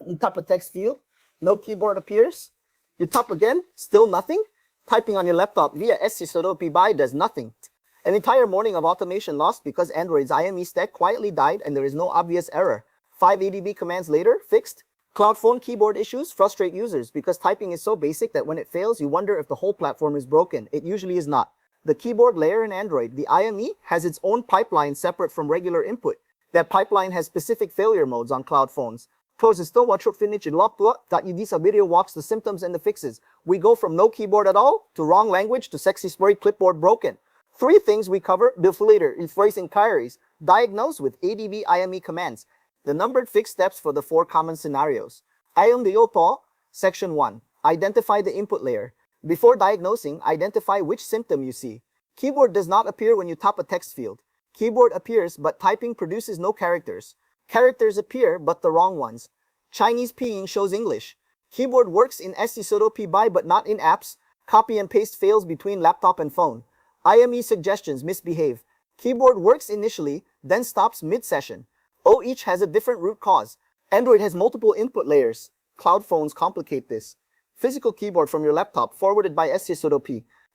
You tap a text field, no keyboard appears. You tap again, still nothing. Typing on your laptop via SC does nothing. An entire morning of automation lost because Android's IME stack quietly died and there is no obvious error. 5 ADB commands later, fixed. Cloud phone keyboard issues frustrate users because typing is so basic that when it fails, you wonder if the whole platform is broken. It usually is not. The keyboard layer in Android, the IME, has its own pipeline separate from regular input. That pipeline has specific failure modes on cloud phones. Still watch your finish in that you this video walks the symptoms and the fixes. We go from no keyboard at all, to wrong language, to sexy sprayed clipboard broken. 3 things we cover, later, rephrase inquiries, diagnose with ADB IME commands. The numbered fixed steps for the 4 common scenarios. Ayon Diopo, Section 1. Identify the input layer. Before diagnosing, identify which symptom you see. Keyboard does not appear when you tap a text field. Keyboard appears, but typing produces no characters. Characters appear, but the wrong ones. Chinese pinyin shows English. Keyboard works in SC but not in apps. Copy and paste fails between laptop and phone. IME suggestions misbehave. Keyboard works initially, then stops mid-session. Each has a different root cause. Android has multiple input layers. Cloud phones complicate this. Physical keyboard from your laptop forwarded by SC.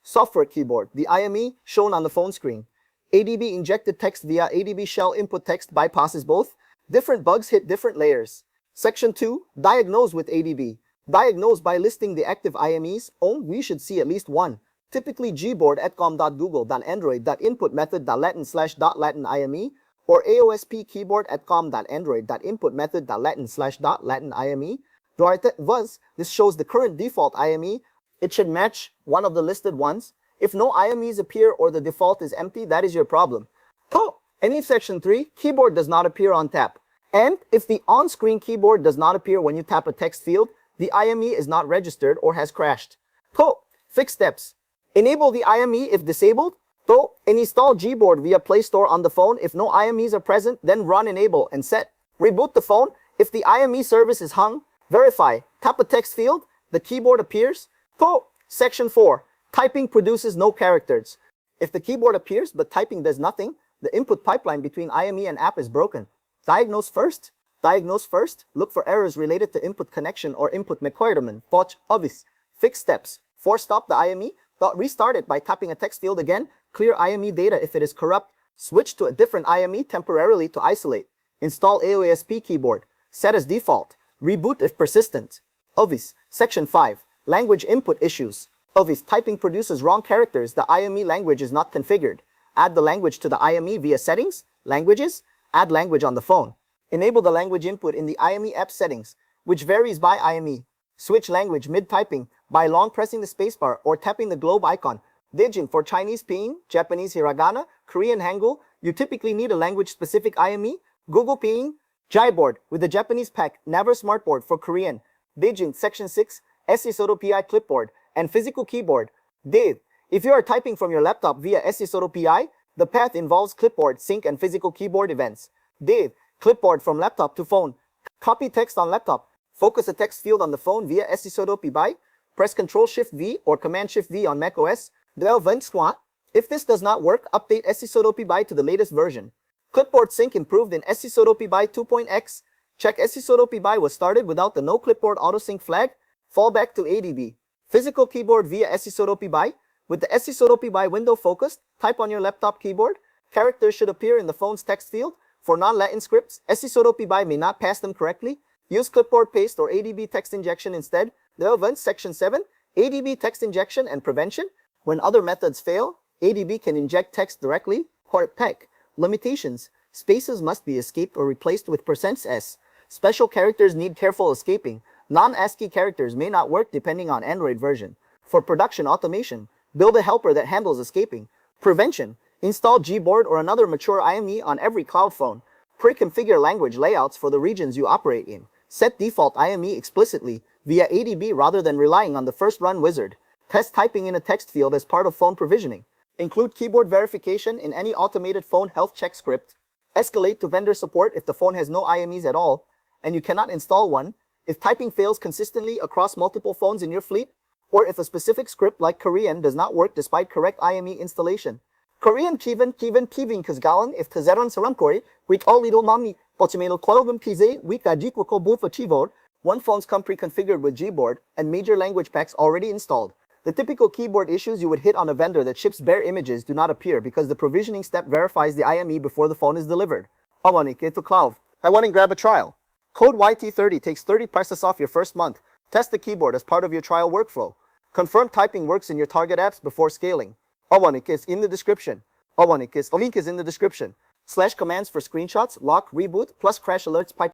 Software keyboard, the IME shown on the phone screen. ADB injected text via ADB shell input text bypasses both. Different bugs hit different layers. Section 2, diagnose with ADB. Diagnose by listing the active IMEs. We should see at least one. Typically gboard@com.google.android.input method.latin/.latin IME or AOSP keyboard@com.android.input method.latin/.latin IME. This shows the current default IME. It should match one of the listed ones. If no IMEs appear or the default is empty, that is your problem. And if Section 3, keyboard does not appear on tap. And if the on-screen keyboard does not appear when you tap a text field, the IME is not registered or has crashed. Fix steps. Enable the IME if disabled. And install Gboard via Play Store on the phone. If no IMEs are present, then run enable and set. Reboot the phone. If the IME service is hung, verify. Tap a text field, the keyboard appears. Section 4. Typing produces no characters. If the keyboard appears but typing does nothing, the input pipeline between IME and app is broken. Diagnose first. Diagnose first. Look for errors related to input connection or input requirement. Obvious. Fix steps. Stop the IME. Restart it by tapping a text field again. Clear IME data if it is corrupt. Switch to a different IME temporarily to isolate. Install AOSP keyboard. Set as default. Reboot if persistent. Obvious. Section 5. Language input issues. Obvious. Typing produces wrong characters. The IME language is not configured. Add the language to the IME via settings, languages, add language on the phone. Enable the language input in the IME app settings, which varies by IME. Switch language mid-typing by long pressing the spacebar or tapping the globe icon. Digin for Chinese pinyin, Japanese hiragana, Korean hangul, you typically need a language-specific IME. Google pinyin, Gboard with the Japanese pack, Naver smartboard for Korean. Digin Section 6, SC clipboard, and physical keyboard. Div. If you are typing from your laptop via SC the path involves clipboard, sync, and physical keyboard events. Div. Clipboard from laptop to phone. Copy text on laptop. Focus a text field on the phone via SC Press Ctrl-Shift-V or Command-Shift-V on macOS. If this does not work, update SC to the latest version. Clipboard sync improved in SC 2.x. Check SC was started without the no clipboard autosync flag. Fall back to ADB. Physical keyboard via SC With the SC window focused, type on your laptop keyboard. Characters should appear in the phone's text field. For non-Latin scripts, SC may not pass them correctly. Use clipboard paste or ADB text injection instead. Section 7, ADB text injection and prevention. When other methods fail, ADB can inject text directly. Limitations. Spaces must be escaped or replaced with %s. Special characters need careful escaping. Non-ASCII characters may not work depending on Android version. For production automation, build a helper that handles escaping. Prevention. Install Gboard or another mature IME on every cloud phone. Pre-configure language layouts for the regions you operate in. Set default IME explicitly via ADB rather than relying on the first run wizard. Test typing in a text field as part of phone provisioning. Include keyboard verification in any automated phone health check script. Escalate to vendor support if the phone has no IMEs at all, and you cannot install one. If typing fails consistently across multiple phones in your fleet, or if a specific script like Korean does not work despite correct IME installation. Korean kivin kazgalan if tazeron saramkori, with all little mommy, pochimelo kolvum pize, week ajikwa ko bufa chivor, One phones come pre-configured with Gboard and major language packs already installed. The typical keyboard issues you would hit on a vendor that ships bare images do not appear because the provisioning step verifies the IME before the phone is delivered. Awanik to cloud. I want to grab a trial. Code YT30 takes 30% off your first month. Test the keyboard as part of your trial workflow. Confirm typing works in your target apps before scaling. Awanik is in the description. Awanik is link is in the description. /commands for screenshots, lock, reboot, plus crash alerts pipe.